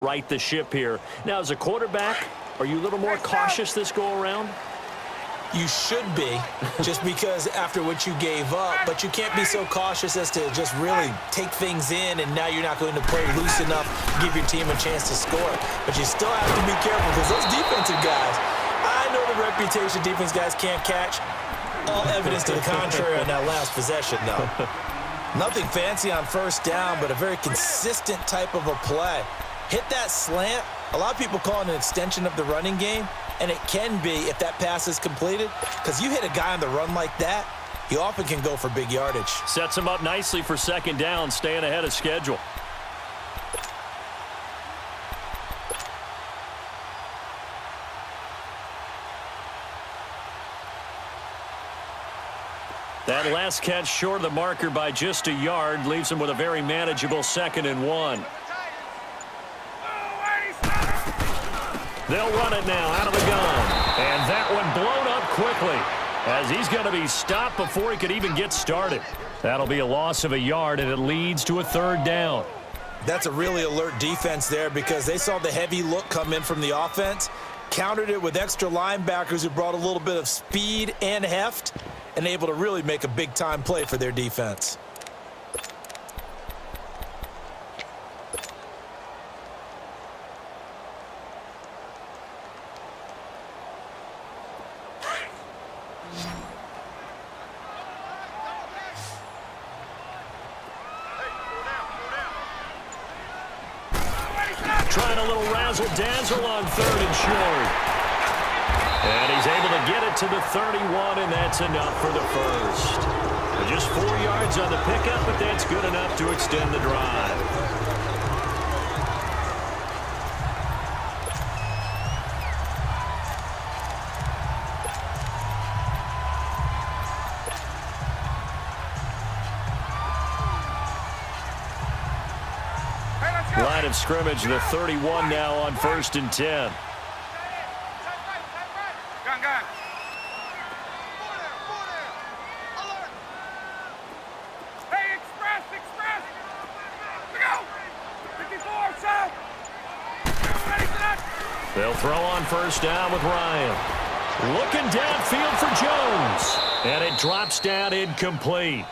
right the ship here. Now, as a quarterback, are you a little more cautious this go-around? You should be, just because after what you gave up, but you can't be so cautious as to just really take things in, and now you're not going to play loose enough to give your team a chance to score. But you still have to be careful, because those defensive guys, I know the reputation defense guys can't catch. All evidence to the contrary on that last possession, though. Nothing fancy on first down, but a very consistent type of a play. Hit that slant. A lot of people call it an extension of the running game, and it can be if that pass is completed, because you hit a guy on the run like that, he often can go for big yardage. Sets him up nicely for second down, staying ahead of schedule. That last catch short of the marker by just a yard leaves him with a very manageable 2nd and 1. They'll run it now out of the gun. And that one blown up quickly as he's going to be stopped before he could even get started. That'll be a loss of a yard, and it leads to a 3rd down. That's a really alert defense there, because they saw the heavy look come in from the offense, countered it with extra linebackers who brought a little bit of speed and heft, and able to really make a big-time play for their defense. Trying a little razzle-dazzle on 3rd and short. And he's able to get it to the 31, and that's enough for the first. Just 4 yards on the pickup, but that's good enough to extend the drive. Line of scrimmage, the 31 now on 1st and 10. They'll throw on 1st down with Ryan. Looking downfield for Jones. And it drops down incomplete.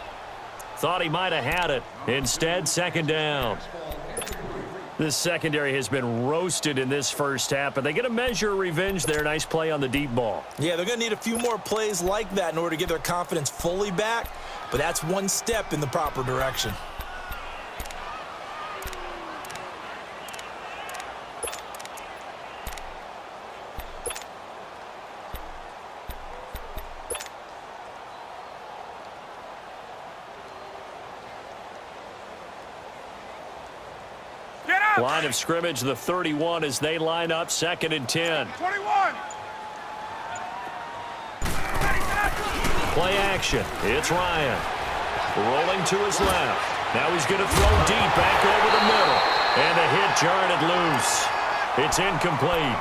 Thought he might have had it. Instead, 2nd down. This secondary has been roasted in this first half, but they get a measure of revenge there. Nice play on the deep ball. Yeah, they're going to need a few more plays like that in order to get their confidence fully back, but that's one step in the proper direction. Line of scrimmage, the 31, as they line up 2nd and 10. 21. Play action. It's Ryan. Rolling to his left. Now he's going to throw deep back over the middle. And the hit jarred it loose. It's incomplete.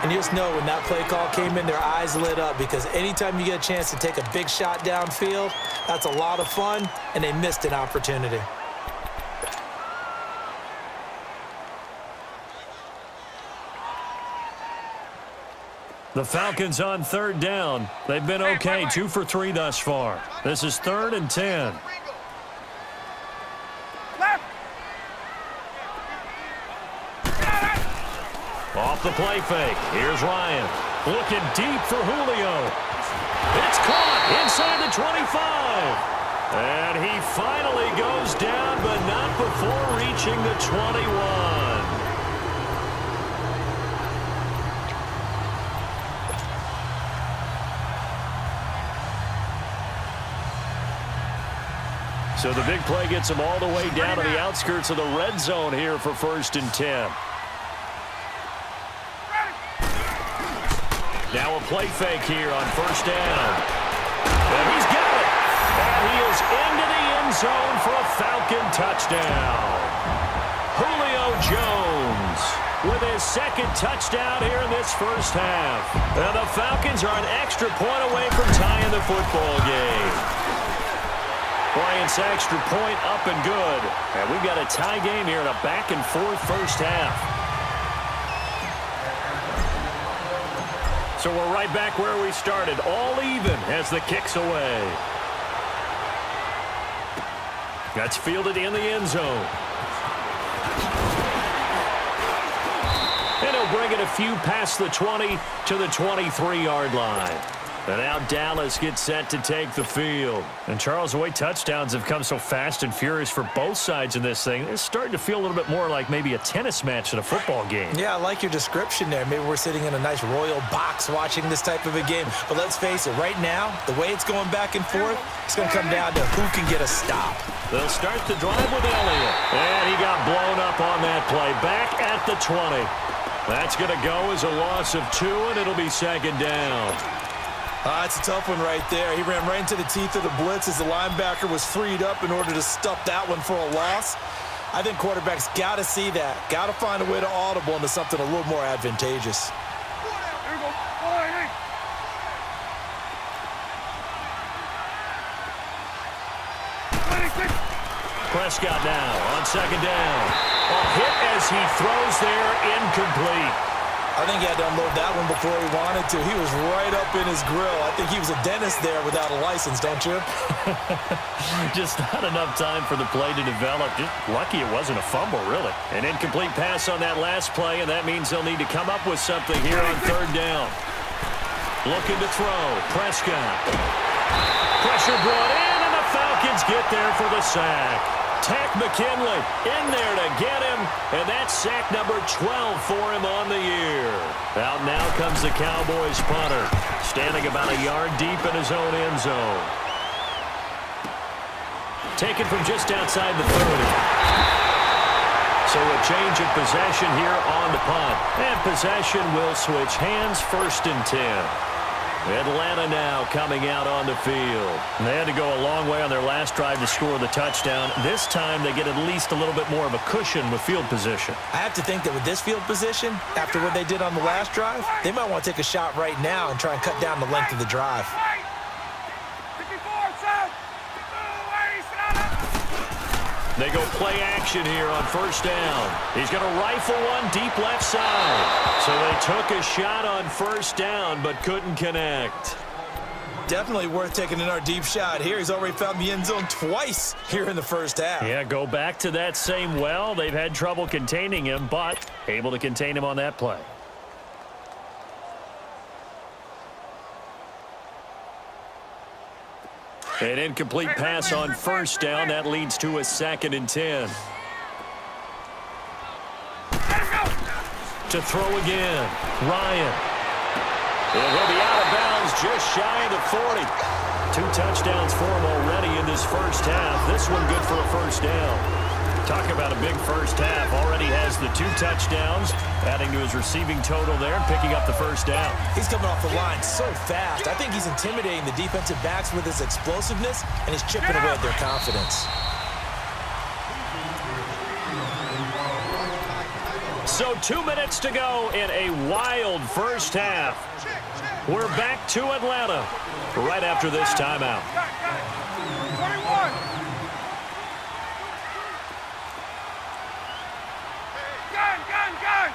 And you just know when that play call came in, their eyes lit up, because anytime you get a chance to take a big shot downfield, that's a lot of fun, and they missed an opportunity. The Falcons on 3rd down. They've been okay, 2 for 3 thus far. This is 3rd and 10. Off the play fake. Here's Ryan. Looking deep for Julio. It's caught inside the 25. And he finally goes down, but not before reaching the 21. So the big play gets him all the way down to the outskirts of the red zone here for 1st and 10. Now a play fake here on 1st down. And he's got it. And he is into the end zone for a Falcon touchdown. Julio Jones with his 2nd touchdown here in this first half. And the Falcons are an extra point away from tying the football game. Bryant's extra point up and good. And we've got a tie game here in a back-and-forth first half. So we're right back where we started, all even as the kick's away. That's fielded in the end zone. And he'll bring it a few past the 20 to the 23-yard line. And now Dallas gets set to take the field. And Charles, the way touchdowns have come so fast and furious for both sides in this thing, it's starting to feel a little bit more like maybe a tennis match than a football game. Yeah, I like your description there. Maybe we're sitting in a nice royal box watching this type of a game. But let's face it, right now, the way it's going back and forth, it's going to come down to who can get a stop. They'll start the drive with Elliott. And he got blown up on that play. Back at the 20. That's going to go as a loss of 2, and it'll be second down. It's a tough one right there. He ran right into the teeth of the blitz as the linebacker was freed up in order to stuff that one for a loss. I think quarterbacks got to see that. Got to find a way to audible into something a little more advantageous. Prescott now on second down. A hit as he throws there, incomplete. I think he had to unload that one before he wanted to. He was right up in his grill. I think he was a dentist there without a license, don't you? Just not enough time for the play to develop. Just lucky it wasn't a fumble, really. An incomplete pass on that last play, and that means they'll need to come up with something here on third down. Looking to throw. Prescott. Pressure brought in, and the Falcons get there for the sack. Tack McKinley in there to get him, and that's sack number 12 for him on the year. Out now comes the Cowboys punter, standing about a yard deep in his own end zone. Taken from just outside the 30. So a change of possession here on the punt. And possession will switch hands, 1st and 10. Atlanta now coming out on the field. And they had to go a long way on their last drive to score the touchdown. This time they get at least a little bit more of a cushion with field position. I have to think that with this field position, after what they did on the last drive, they might want to take a shot right now and try and cut down the length of the drive. They go play action here on 1st down. He's going to rifle one deep left side. So they took a shot on 1st down but couldn't connect. Definitely worth taking another deep shot here. He's already found the end zone twice here in the first half. Yeah, go back to that same well. They've had trouble containing him, but able to contain him on that play. An incomplete pass on 1st down. That leads to a 2nd and 10. To throw again. Ryan. And he'll be out of bounds just shy of the 40. 2 touchdowns for him already in this first half. This one good for a 1st down. Talk about a big first half. Already has the 2 touchdowns, adding to his receiving total there, picking up the 1st down. He's coming off the line so fast. I think he's intimidating the defensive backs with his explosiveness, and he's chipping away at their confidence. So 2 minutes to go in a wild first half. We're back to Atlanta right after this timeout. 21. Gun.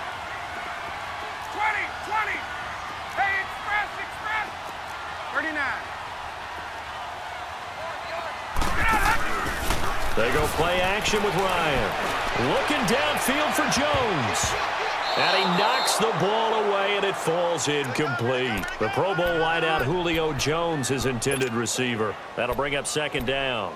20. Hey, express. 39. They go play action with Ryan. Looking downfield for Jones. And he knocks the ball away, and it falls incomplete. The Pro Bowl wideout Julio Jones, his intended receiver. That'll bring up 2nd down.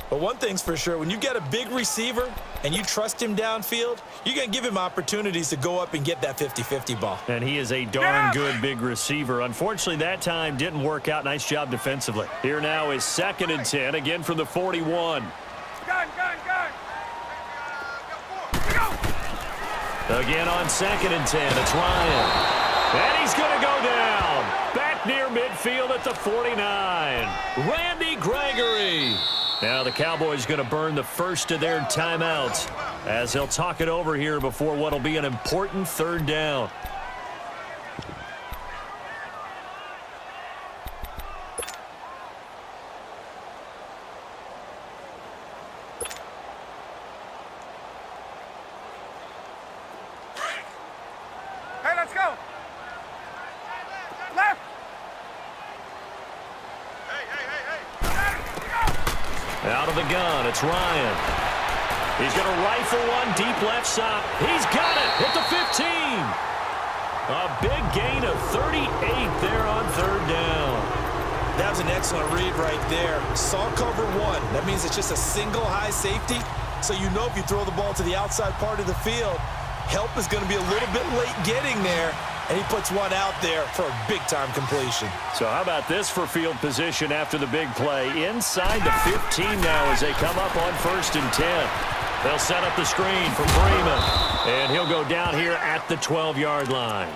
But one thing's for sure, when you get a big receiver and you trust him downfield, you're going to give him opportunities to go up and get that 50-50 ball. And he is a darn good big receiver. Unfortunately, that time didn't work out. Nice job defensively. Here now is 2nd and 10, again from the 41. Gun. Again on 2nd and 10, it's Ryan. And he's going to go down. Back near midfield at the 49. Randy Gregory. Now the Cowboys going to burn the first of their timeouts as they'll talk it over here before what will be an important 3rd down. Let's go. Left. Out of the gun, it's Ryan. He's going to rifle one deep left side. He's got it at the 15. A big gain of 38 there on third down. That was an excellent read right there. Saw cover one. That means it's just a single high safety. So you know if you throw the ball to the outside part of the field, help is going to be a little bit late getting there. And he puts one out there for a big-time completion. So how about this for field position after the big play? Inside the 15 now as they come up on 1st and 10. They'll set up the screen for Freeman. And he'll go down here at the 12-yard line.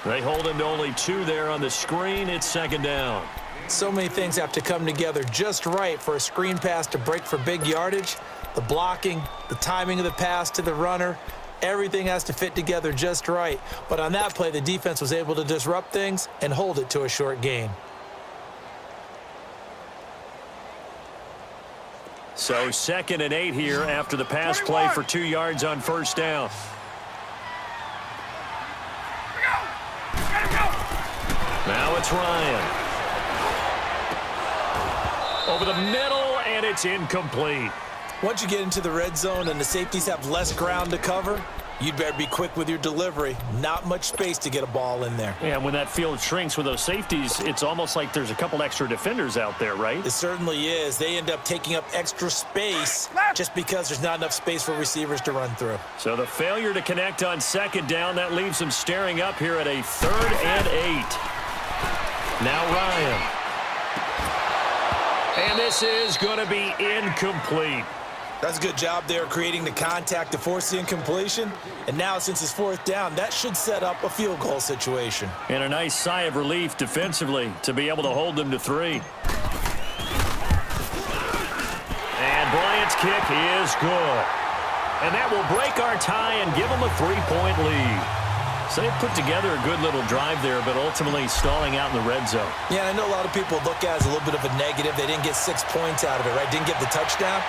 They hold him to only 2 there on the screen. It's 2nd down. So many things have to come together just right for a screen pass to break for big yardage. The blocking, the timing of the pass to the runner, everything has to fit together just right. But on that play, the defense was able to disrupt things and hold it to a short gain. So 2nd and 8 here after the pass play for 2 yards on 1st down. Now it's Ryan. Over the middle, and it's incomplete. Once you get into the red zone and the safeties have less ground to cover, you'd better be quick with your delivery. Not much space to get a ball in there. And when that field shrinks with those safeties, it's almost like there's a couple extra defenders out there, right? It certainly is. They end up taking up extra space just because there's not enough space for receivers to run through. So the failure to connect on 2nd down, that leaves them staring up here at a 3rd and 8. Now Ryan. And this is going to be incomplete. That's a good job there creating the contact to force the incompletion. And now since it's 4th down, that should set up a field goal situation. And a nice sigh of relief defensively to be able to hold them to 3. And Bryant's kick is good. And that will break our tie and give them a 3-point lead. So they put together a good little drive there, but ultimately stalling out in the red zone. Yeah, I know a lot of people look at it as a little bit of a negative. They didn't get 6 points out of it, right? Didn't get the touchdown.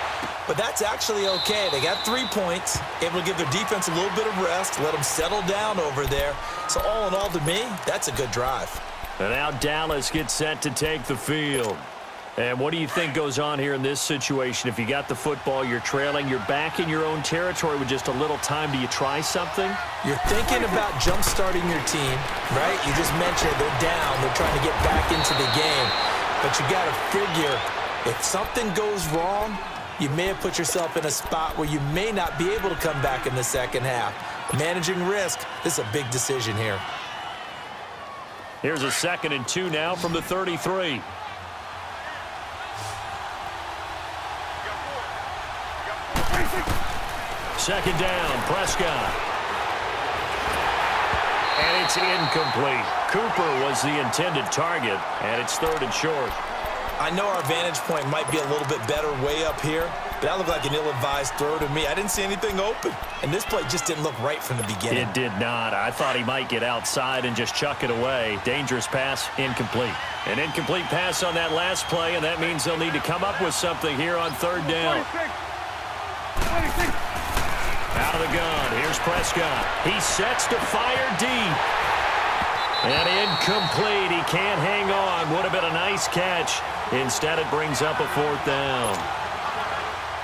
But that's actually okay. They got 3 points, able to give their defense a little bit of rest, let them settle down over there. So all in all, to me, that's a good drive. And now Dallas gets set to take the field. And what do you think goes on here in this situation? If you got the football, you're trailing, you're back in your own territory with just a little time. Do you try something? You're thinking about jump-starting your team, right? You just mentioned they're down. They're trying to get back into the game. But you got to figure if something goes wrong, you may have put yourself in a spot where you may not be able to come back in the second half. Managing risk, this is a big decision here. Here's a 2nd and 2 now from the 33. Second down, Prescott. And it's incomplete. Cooper was the intended target, and it's 3rd and short. I know our vantage point might be a little bit better way up here, but that looked like an ill-advised throw to me. I didn't see anything open, and this play just didn't look right from the beginning. It did not. I thought he might get outside and just chuck it away. Dangerous pass, incomplete. An incomplete pass on that last play, and that means they'll need to come up with something here on 3rd down. 26. Out of the gun, here's Prescott. He sets to fire deep. And incomplete. He can't hang on. Would have been a nice catch. Instead, it brings up a 4th down.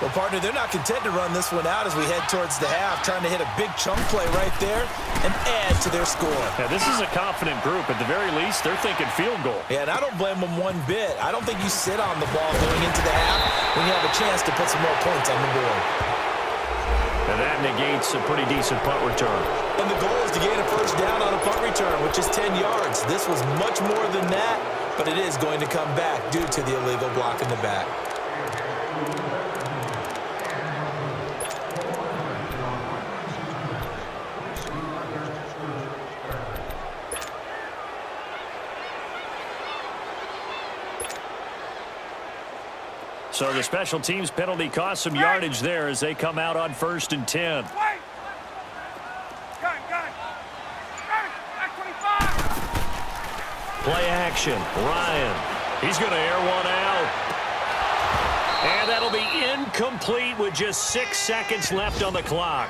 Well, partner, they're not content to run this one out as we head towards the half, trying to hit a big chunk play right there and add to their score. Now, this is a confident group. At the very least, they're thinking field goal. Yeah, and I don't blame them one bit. I don't think you sit on the ball going into the half when you have a chance to put some more points on the board. And that negates a pretty decent punt return. And the goal is to gain a 1st down on a punt return, which is 10 yards. This was much more than that, but it is going to come back due to the illegal block in the back. So the special teams penalty cost some yardage there as they come out on 1st and 10. Wait. Gun. Back 25. Play action. Ryan. He's going to air one out. And that'll be incomplete with just 6 seconds left on the clock.